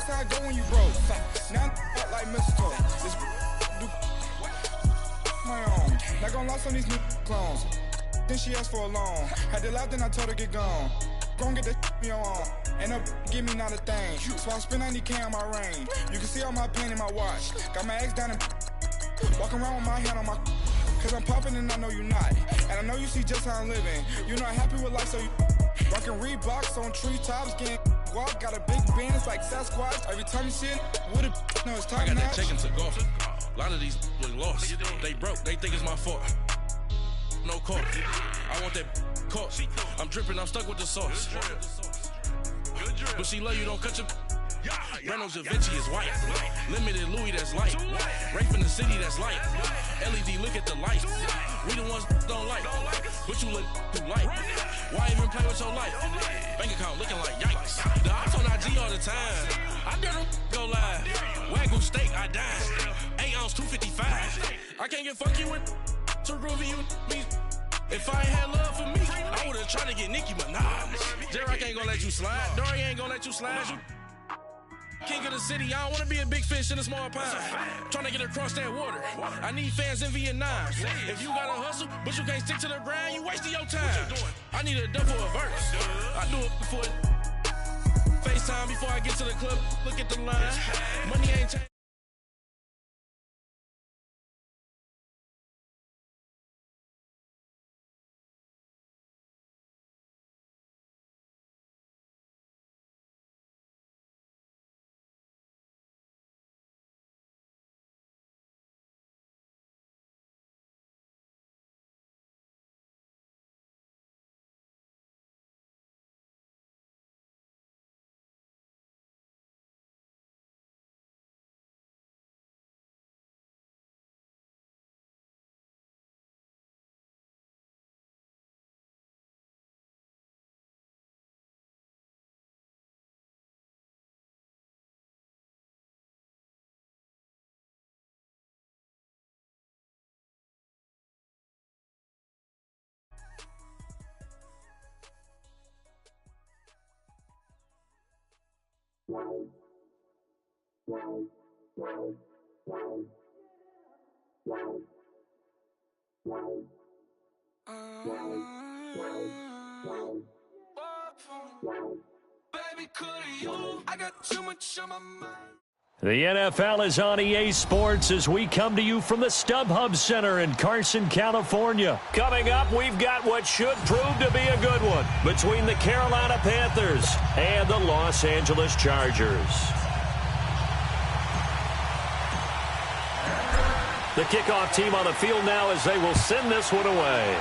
That's how I go when you broke. Now I'm like mistletoe. This do my own. Not gonna lost on these new clones. Then she asked for a loan. Had to laugh, then I told her get gone. Gon' get that me on. Ain't no give me not a thing. So I spend 90K on my ring. You can see all my pain in my watch. Got my ex down and walking around with my hand on my. Cause I'm popping and I know you not. And I know you see just how I'm living. You not happy with life, so you rockin' Reeboks on treetops, getting guap. Got a big band, it's like Sasquatch. Every time you see it, with it, no, it's top notch. I got that chicken to golf. A lot of these look lost. They broke, they think it's my fault. No court. I want that caught. I'm dripping, I'm stuck with the sauce. But she love you, don't cut your. Reynolds Da Vinci is white. Limited Louis, that's light. Rape in the city, that's light. LED, look at the light. We the ones don't like. But you look too light. Why even play with your life? Bank account looking like yikes. The ops on IG all the time. I dare them go live. Wagyu steak, I died. 8 ounce, 255. I can't get fuck you with too groovy you me. If I ain't had love for me, I would've tried to get Nicki Minaj. J-Rock ain't gonna let you slide. Dory ain't gonna let you slide. You king of the city, I don't wanna be a big fish in a small pond. Trying to get across that water. I need fans in Vietnam. If you gotta hustle, but you can't stick to the grind, you wasting your time. I need a double a verse. I do it before FaceTime before I get to the club. Look at the line. Money ain't changed. I got too much on my mind. The NFL is on EA Sports as we come to you from the StubHub Center in Carson, California. Coming up, we've got what should prove to be a good one between the Carolina Panthers and the Los Angeles Chargers. The kickoff team on the field now as they will send this one away.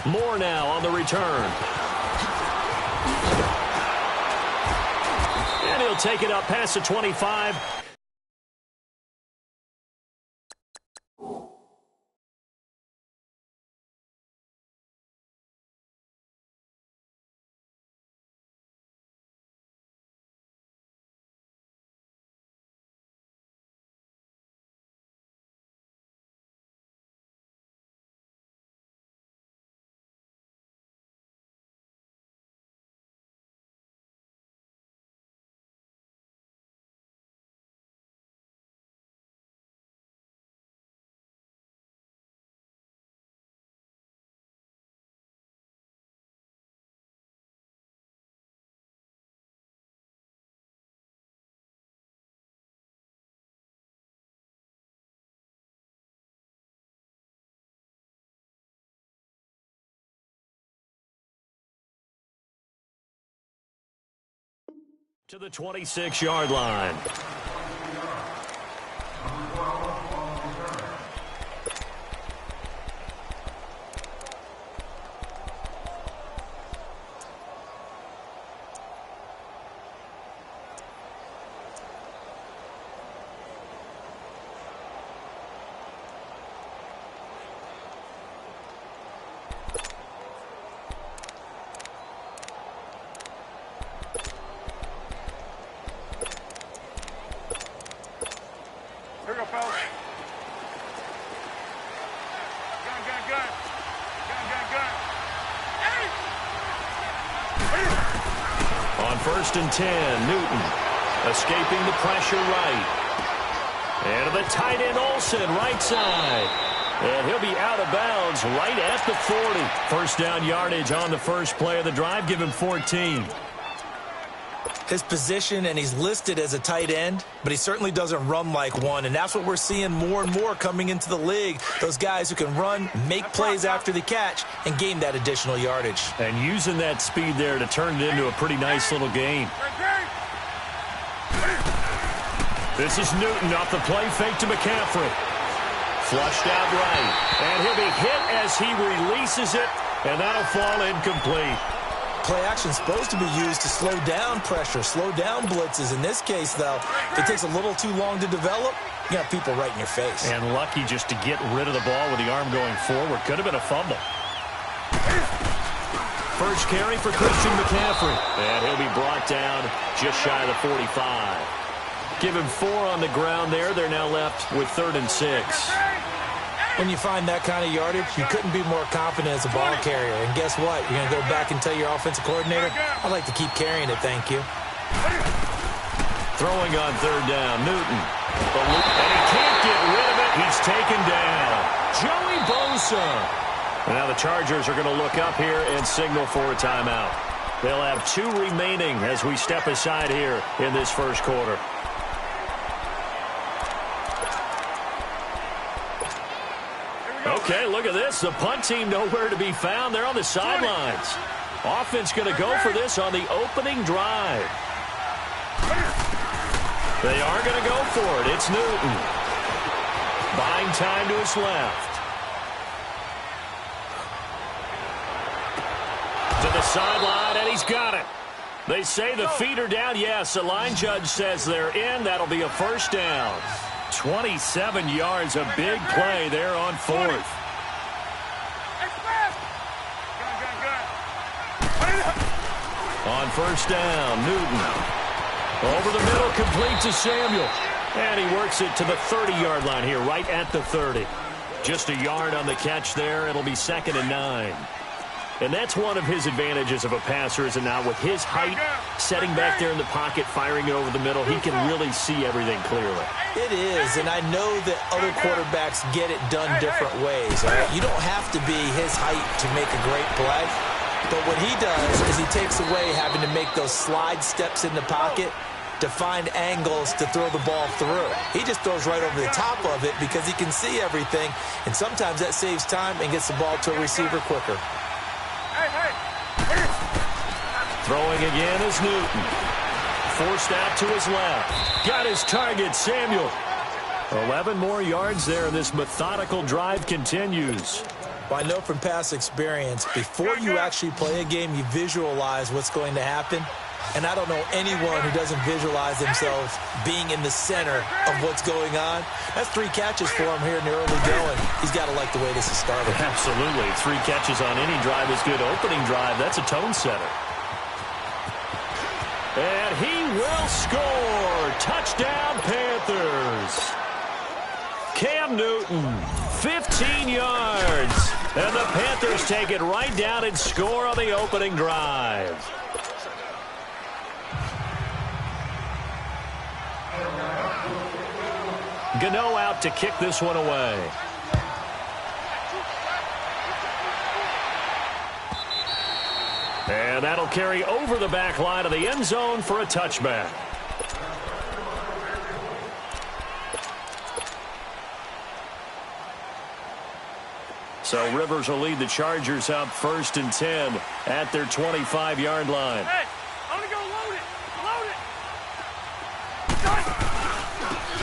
Moore now on the return. And he'll take it up past the 25. To the 26-yard line. 1st and 10. Newton escaping the pressure right. And to the tight end Olsen, right side. And he'll be out of bounds right at the 40. First down yardage on the first play of the drive. Give him 14. His position, and he's listed as a tight end, but he certainly doesn't run like one, and that's what we're seeing more and more coming into the league. Those guys who can run, make plays after the catch, and gain that additional yardage. And using that speed there to turn it into a pretty nice little gain. This is Newton off the play fake to McCaffrey. Flushed out right, and he'll be hit as he releases it, and that'll fall incomplete. Play action supposed to be used to slow down pressure, slow down blitzes. In this case, though, if it takes a little too long to develop, you got people right in your face. And lucky just to get rid of the ball with the arm going forward. Could have been a fumble. First carry for Christian McCaffrey. And he'll be brought down just shy of the 45. Give him 4 on the ground there. They're now left with 3rd and 6. When you find that kind of yardage, you couldn't be more confident as a ball carrier. And guess what? You're going to go back and tell your offensive coordinator, I'd like to keep carrying it, thank you. Throwing on 3rd down, Newton. And he can't get rid of it. He's taken down. Joey Bosa. And now the Chargers are going to look up here and signal for a timeout. They'll have 2 remaining as we step aside here in this first quarter. Okay, look at this. The punt team nowhere to be found. They're on the sidelines. Offense going to go for this on the opening drive. They are going to go for it. It's Newton. Buying time to his left. To the sideline, and he's got it. They say the feet are down. Yes, the line judge says they're in. That'll be a first down. 27 yards, a big play there on 4th. On first down, Newton. Over the middle, complete to Samuel. And he works it to the 30-yard line here, right at the 30. Just a yard on the catch there. It'll be 2nd and 9. And that's one of his advantages of a passer, is now with his height, setting back there in the pocket, firing it over the middle, he can really see everything clearly. It is, and I know that other quarterbacks get it done different ways. Right? You don't have to be his height to make a great play. But what he does is he takes away having to make those slide steps in the pocket to find angles to throw the ball through. He just throws right over the top of it because he can see everything, and sometimes that saves time and gets the ball to a receiver quicker. Throwing again is Newton. Forced out to his left. Got his target, Samuel. 11 more yards there. This methodical drive continues. Well, I know from past experience, before you actually play a game, you visualize what's going to happen. And I don't know anyone who doesn't visualize themselves being in the center of what's going on. That's 3 catches for him here in the early going. He's got to like the way this is started. Absolutely. 3 catches on any drive is good. Opening drive, that's a tone setter. And he will score. Touchdown, Panthers. Cam Newton, 15 yards. And the Panthers take it right down and score on the opening drive. Gano out to kick this one away. And that'll carry over the back line of the end zone for a touchback. So Rivers will lead the Chargers up 1st and 10 at their 25-yard line. Hey, I'm going to go load it.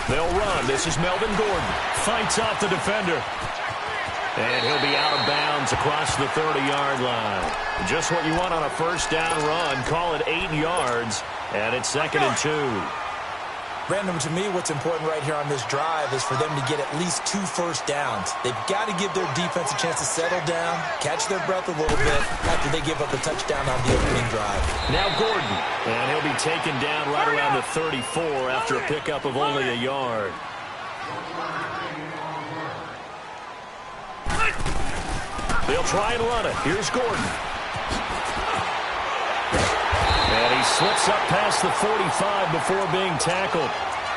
They'll run. This is Melvin Gordon. Fights off the defender. And he'll be out of bounds across the 30-yard line. Just what you want on a first down run. Call it 8 yards. And it's 2nd and 2. Brandon, to me, what's important right here on this drive is for them to get at least 2 first downs. They've got to give their defense a chance to settle down, catch their breath a little bit after they give up a touchdown on the opening drive. Now Gordon, and he'll be taken down right around the 34 after a pickup of only a yard. They'll try and run it. Here's Gordon. And he's Slips up past the 45 before being tackled.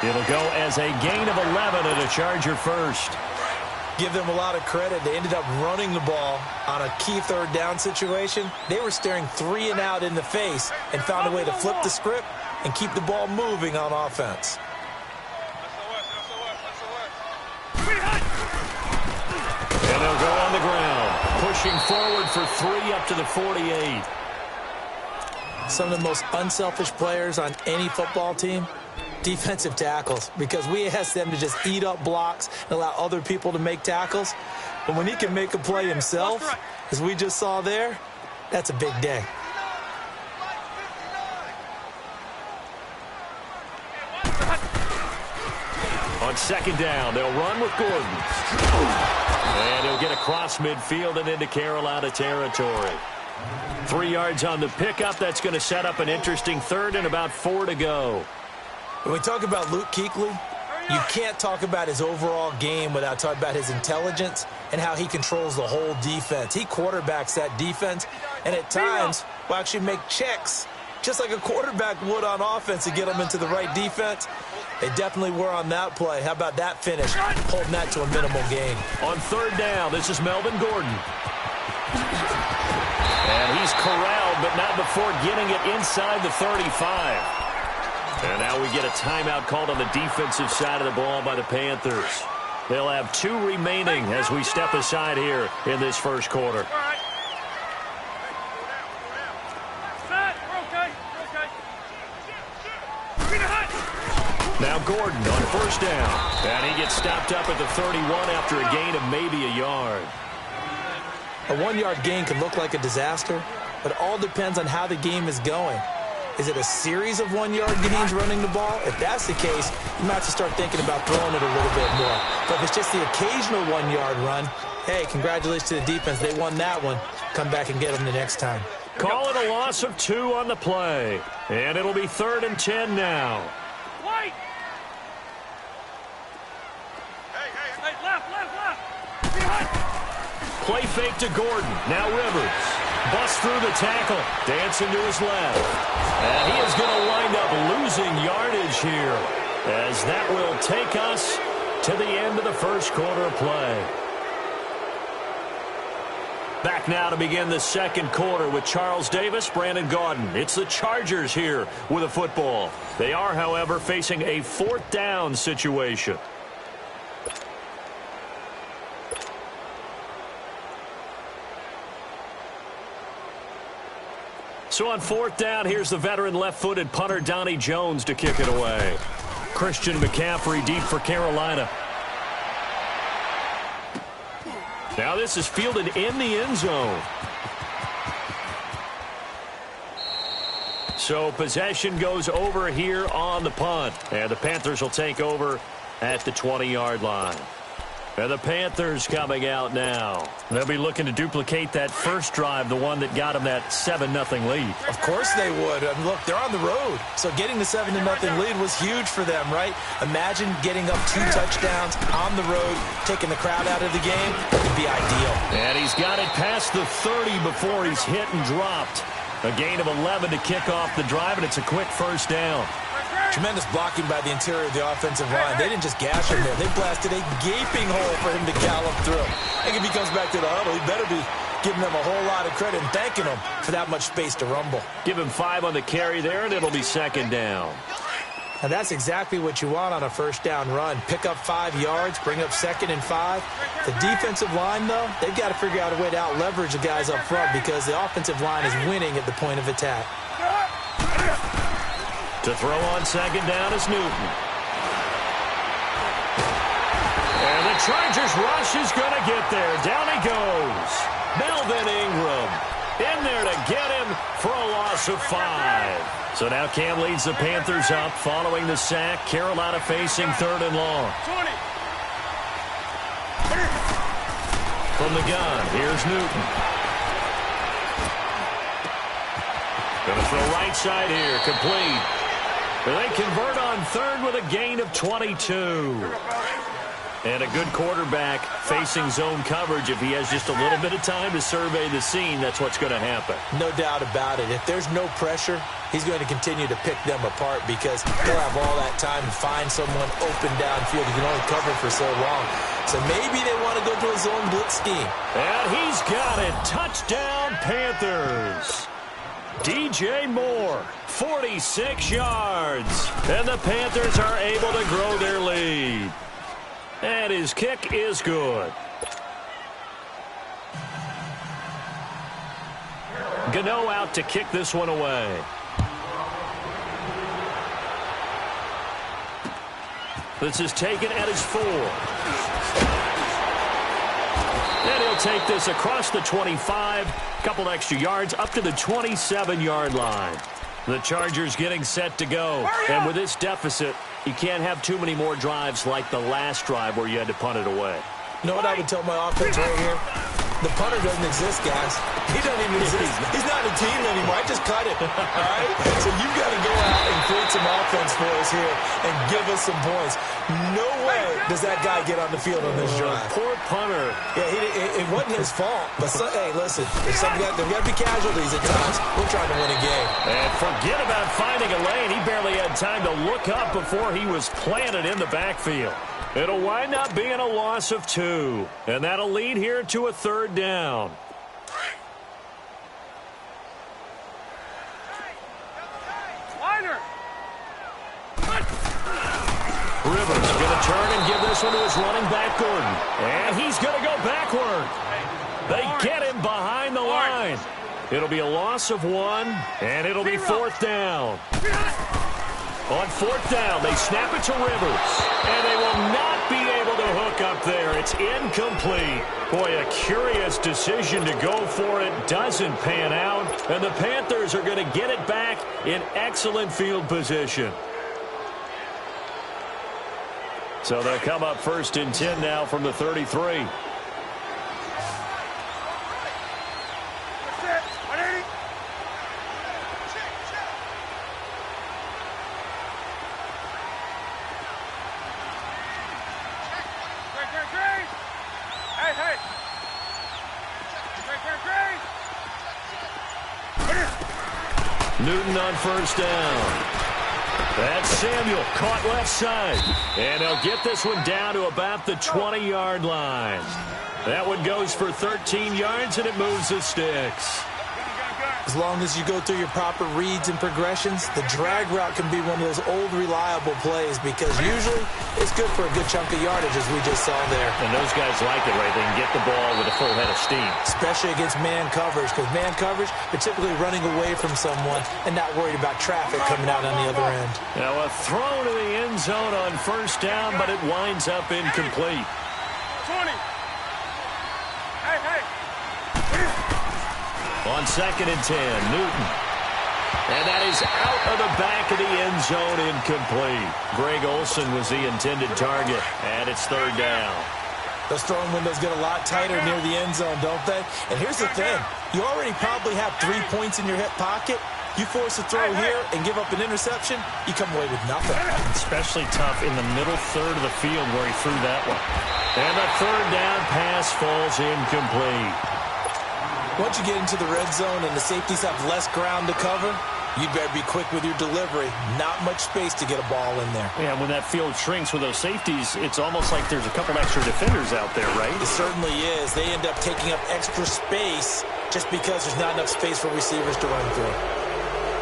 It'll go as a gain of 11 and a Charger first. Give them a lot of credit. They ended up running the ball on a key third down situation. They were staring 3 and out in the face and found a way to flip the script and keep the ball moving on offense. And they'll go on the ground, pushing forward for 3 up to the 48. Some of the most unselfish players on any football team, defensive tackles, because we ask them to just eat up blocks and allow other people to make tackles. But when he can make a play himself, as we just saw there, that's a big day. On second down, they'll run with Gordon. And he'll get across midfield and into Carolina territory. 3 yards on the pickup. That's going to set up an interesting third and about 4 to go. When we talk about Luke Kuechly, you can't talk about his overall game without talking about his intelligence and how he controls the whole defense. He quarterbacks that defense, and at times will actually make checks, just like a quarterback would on offense, to get them into the right defense. They definitely were on that play. How about that finish, holding that to a minimal gain. On third down, this is Melvin Gordon. And he's corralled, but not before getting it inside the 35. And now we get a timeout called on the defensive side of the ball by the Panthers. They'll have 2 remaining as we step aside here in this first quarter. Now Gordon on first down. And he gets stopped up at the 31 after a gain of maybe a yard. A 1-yard gain can look like a disaster, but it all depends on how the game is going. Is it a series of 1-yard gains running the ball? If that's the case, you might have to start thinking about throwing it a little bit more. But if it's just the occasional 1-yard run, hey, congratulations to the defense. They won that one. Come back and get them the next time. Call it a loss of 2 on the play. And it'll be 3rd and 10 now. Wait! Hey, left! Play fake to Gordon. Now Rivers. Busts through the tackle. Dancing to his left. And he is going to wind up losing yardage here, as that will take us to the end of the first quarter of play. Back now to begin the second quarter with Charles Davis, Brandon Gaudin. It's the Chargers here with a football. They are, however, facing a 4th down situation. So on 4th down, here's the veteran left-footed punter Donnie Jones to kick it away. Christian McCaffrey deep for Carolina. Now this is fielded in the end zone. So possession goes over here on the punt. And the Panthers will take over at the 20-yard line. And the Panthers coming out now. They'll be looking to duplicate that first drive, the one that got them that 7-0 lead. Of course they would. I mean, look, they're on the road. So getting the 7-0 lead was huge for them, right? Imagine getting up 2 touchdowns on the road, taking the crowd out of the game. It would be ideal. And he's got it past the 30 before he's hit and dropped. A gain of 11 to kick off the drive, and it's a quick first down. Tremendous blocking by the interior of the offensive line. They didn't just gash him there. They blasted a gaping hole for him to gallop through. I think if he comes back to the huddle, he better be giving them a whole lot of credit and thanking them for that much space to rumble. Give him 5 on the carry there, and it'll be 2nd down. And that's exactly what you want on a first down run. Pick up 5 yards, bring up 2nd and 5. The defensive line, though, they've got to figure out a way to out-leverage the guys up front because the offensive line is winning at the point of attack. To throw on 2nd down is Newton. And the Chargers rush is going to get there. Down he goes. Melvin Ingram in there to get him for a loss of 5. So now Cam leads the Panthers up following the sack. Carolina facing 3rd and long. 20. From the gun, here's Newton. Going to throw right side here, complete. They convert on 3rd with a gain of 22. And a good quarterback facing zone coverage, if he has just a little bit of time to survey the scene, that's what's going to happen. No doubt about it. If there's no pressure, he's going to continue to pick them apart because he'll have all that time to find someone open downfield. He can only cover for so long. So maybe they want to go to a zone blitz scheme. And he's got it. Touchdown, Panthers. DJ Moore, 46 yards. And the Panthers are able to grow their lead. And his kick is good. Gano out to kick this one away. This is taken at his 4. And he'll take this across the 25. Couple extra yards up to the 27-yard line. The Chargers getting set to go. And with this deficit, you can't have too many more drives like the last drive where you had to punt it away. You know what I would tell my offense right here? The punter doesn't exist, guys. He doesn't even exist. He's not a team anymore. I just cut it. All right? So you've got to go out and create some offense for us here and give us some points. No way does that guy get on the field on this drive. Poor punter. Yeah, it wasn't his fault. But, hey, listen, there's got to be casualties at times. We're trying to win a game. And forget about finding a lane. He barely had time to look up before he was planted in the backfield. It'll wind up being a loss of 2. And that'll lead here to a 3rd down. Rivers going to turn and give this one to his running back, Gordon. And he's going to go backward. They get him behind the line. It'll be a loss of 1, and it'll be 4th down. On 4th down, they snap it to Rivers. And they will not be able to hook up there. It's incomplete. Boy, a curious decision to go for it. Doesn't pan out. And the Panthers are going to get it back in excellent field position. So they'll come up 1st and 10 now from the 33. Newton on 1st down. That's Samuel, caught left side. And they'll get this one down to about the 20-yard line. That one goes for 13 yards, and it moves the sticks. As long as you go through your proper reads and progressions, the drag route can be one of those old, reliable plays because usually it's good for a good chunk of yardage, as we just saw there. And those guys like it, right? They can get the ball with a full head of steam. Especially against man coverage, because man coverage, they're typically running away from someone and not worried about traffic coming out on the other end. Now a throw to the end zone on 1st down, but it winds up incomplete. 20. Hey. On 2nd and 10, Newton. And that is out of the back of the end zone, incomplete. Greg Olsen was the intended target, and it's 3rd down. Those throwing windows get a lot tighter near the end zone, don't they? And here's the thing. You already probably have 3 points in your hip pocket. You force a throw here and give up an interception, you come away with nothing. Especially tough in the middle third of the field where he threw that one. And the 3rd down pass falls incomplete. Once you get into the red zone and the safeties have less ground to cover, you'd better be quick with your delivery. Not much space to get a ball in there. Yeah, when that field shrinks with those safeties, it's almost like there's a couple extra defenders out there, right? It certainly is. They end up taking up extra space just because there's not enough space for receivers to run through.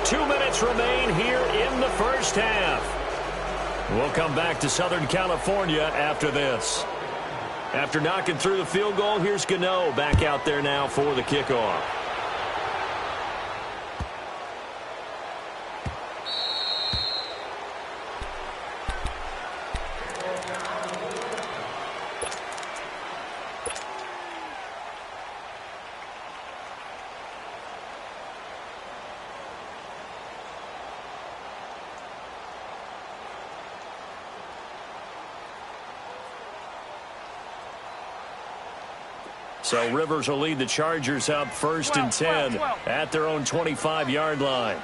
2 minutes remain here in the 1st half. We'll come back to Southern California after this. After knocking through the field goal, here's Gano back out there now for the kickoff. So Rivers will lead the Chargers out 1st and 10 at their own 25-yard line.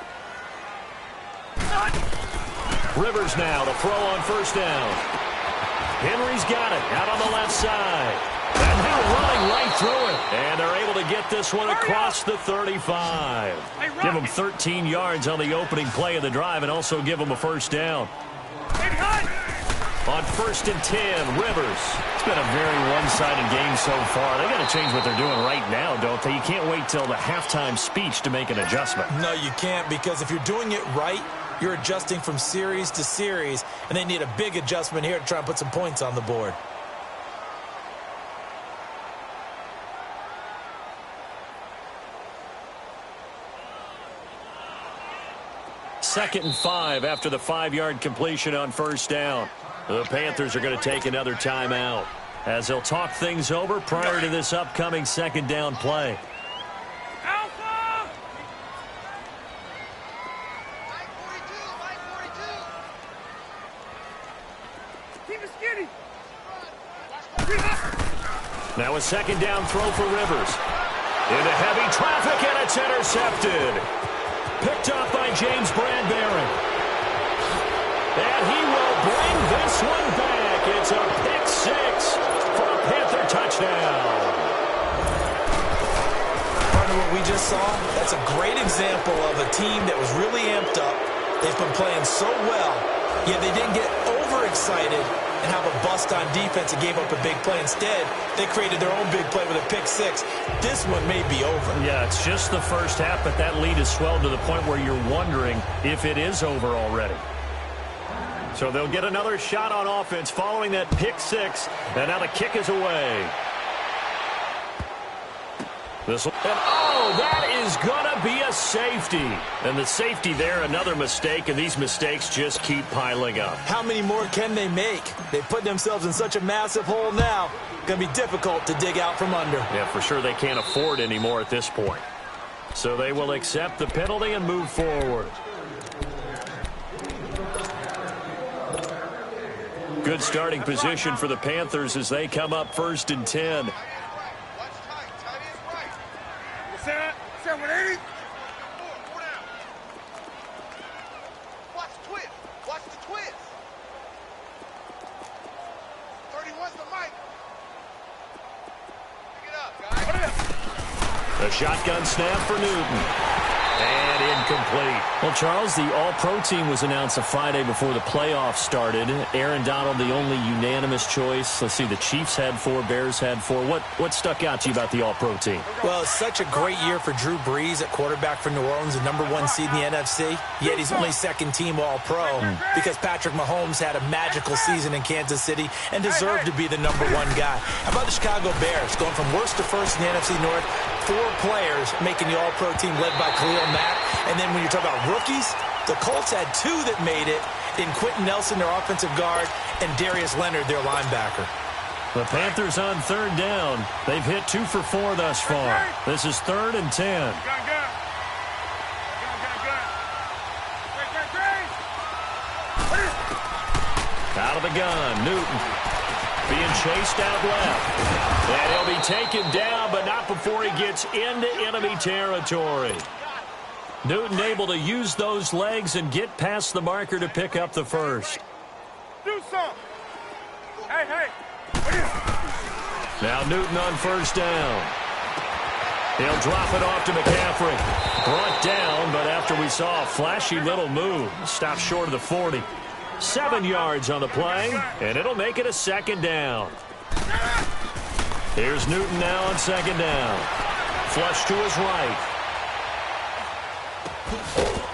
Rivers now to throw on 1st down. Henry's got it out on the left side. And they're running right through it. And they're able to get this one across the 35. Give them 13 yards on the opening play of the drive and also give them a first down. On 1st and 10, Rivers. It's been a very one-sided game so far. They got to change what they're doing right now, don't they? You can't wait till the halftime speech to make an adjustment. No, you can't, because if you're doing it right, you're adjusting from series to series, and they need a big adjustment here to try and put some points on the board. Second and 5 after the 5-yard completion on first down. The Panthers are going to take another timeout as they'll talk things over prior to this upcoming second down play. Alpha! Team is skinny. Now a second down throw for Rivers. Into heavy traffic, and it's intercepted. Picked off by James Bradbury. And he will bring this one back. It's a pick-6 for a Panther touchdown. Partner, what we just saw, that's a great example of a team that was really amped up. They've been playing so well, yet they didn't get overexcited and have a bust on defense and gave up a big play. Instead, they created their own big play with a pick-6. This one may be over. Yeah, it's just the first half, but that lead has swelled to the point where you're wondering if it is over already. So they'll get another shot on offense following that pick-6, and now the kick is away. That is going to be a safety. And the safety there, another mistake, and these mistakes just keep piling up. How many more can they make? They put themselves in such a massive hole now. Going to be difficult to dig out from under. Yeah, for sure they can't afford any more at this point. So they will accept the penalty and move forward. Good starting position for the Panthers as they come up 1st and 10. Watch the twist. Watch the twist. 31's the mic. Pick it up, guys. A shotgun snap for Newton. And incomplete. Well, Charles, the All-Pro team was announced a Friday before the playoffs started. Aaron Donald, the only unanimous choice. Let's see, the Chiefs had 4, Bears had 4. What stuck out to you about the All-Pro team? Well, it's such a great year for Drew Brees at quarterback for New Orleans, the #1 seed in the NFC. Yet he's only second-team All-Pro because Patrick Mahomes had a magical season in Kansas City and deserved to be the #1 guy. How about the Chicago Bears going from worst to first in the NFC North? 4 players making the All-Pro team led by Khalil Mack. And then when you talk about rookies, the Colts had 2 that made it in Quentin Nelson, their offensive guard, and Darius Leonard, their linebacker. The Panthers on 3rd down. They've hit 2 for 4 thus far. This is 3rd and 10. Out of the gun, Newton. Being chased out left. And he'll be taken down, but not before he gets into enemy territory. Newton able to use those legs and get past the marker to pick up the first. Do something. Hey. Now Newton on 1st down. He'll drop it off to McCaffrey. Brought down, but after we saw a flashy little move, stopped short of the 40. 7 yards on the play, and it'll make it a 2nd down. Here's Newton now on 2nd down. Flush to his right.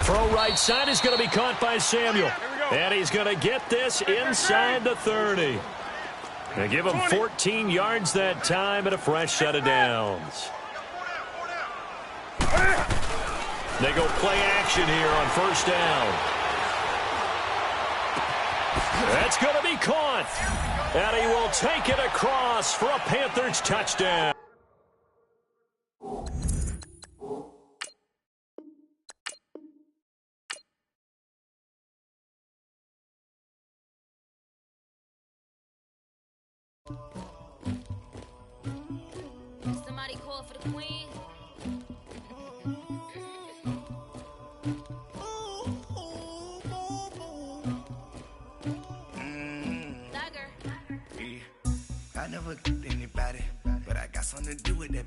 Throw right side is going to be caught by Samuel. And he's going to get this inside the 30. They give him 14 yards that time and a fresh set of downs. They go play action here on 1st down. That's going to be caught. And he will take it across for a Panthers touchdown. Somebody call for the queen. Dagger. never anybody, but I got something to do with that.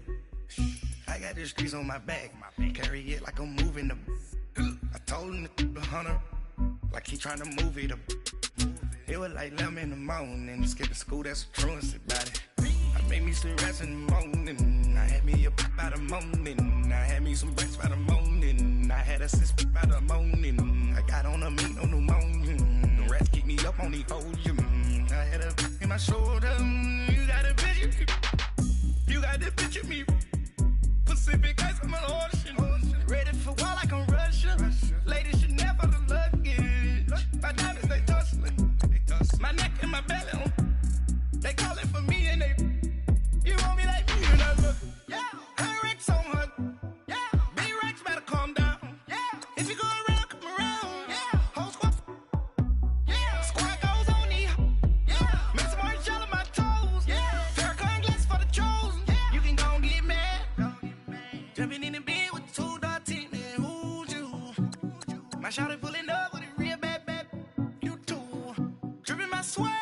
I got the streets on my back, carry it like I'm moving the. I told him the hunter, like he trying to move it up. It was like 11 in the morning, skipping school, that's a truancy about it. I made me some rest in the morning, I had me up by the morning, I had me some breaks by the morning, I had a sis by the morning, I got on a meat on the morning, the rats keep me up on the podium, I had a in my shoulder, you got a picture, you got the picture me, Pacific ice on my ocean, ready for war like I'm Russian, ladies should never the luggage, my diamonds they tussling, my neck and my belly, they calling for me and they, you want me like me and I look, yeah, her Rex on her, yeah, big Rex better calm down, yeah, if you go around, come around, yeah, whole squad, yeah, squad goes on me, yeah, make some orange gel on my toes, yeah, Farrakhan glass for the chosen, yeah, you can go and get mad, jumping in the bed with 2 dark teeth, man, who's you, my shawty pulling up with a real bad, you too, dripping my swag,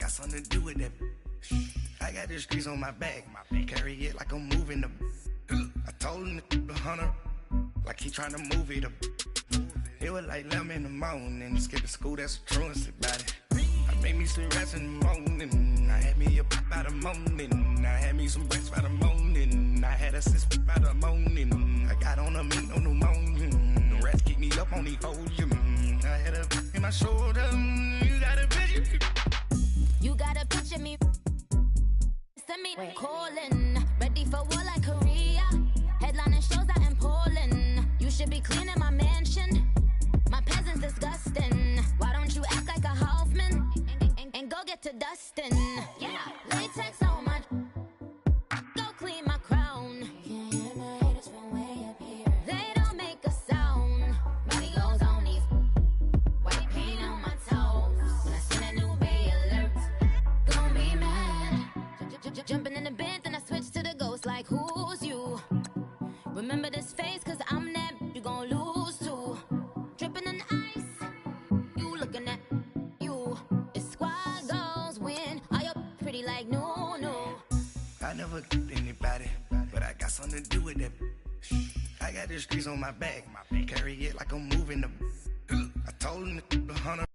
something to do with that. I got the streets on my back, carry it like I'm moving the. I told him the hunter, like he trying to move it up. It was like 11 in the morning, skipping school, that's a truancy about it. I made me some rest in the morning, I had me up by the morning, I had me some breaks by the morning, I had a sis by the morning, I got on a meat on the morning, the rats keep me up on the podium, I had a in my shoulder, you got a picture. You gotta picture me. Send me calling. Ready for war like Korea. Headlining shows out in Poland. You should be cleaning my mansion. My peasants disgusting. Why don't you act like a Hoffman and go get to dustin'? Yeah, latex on my. Go clean my crown. Can't hear my haters from way up here. They don't make a sound. Money goes on these. White paint on my toes. When I send a new bay alert. Jumping in the bed, then I switch to the ghost like who's you? Remember this face, cause I'm that you gon' lose too. Dripping in ice, you looking at you. It's squad goals win, are you pretty like no? I never anybody, but I got something to do with that. I got the streets on my back, carry it like I'm moving the. I told him the hunter.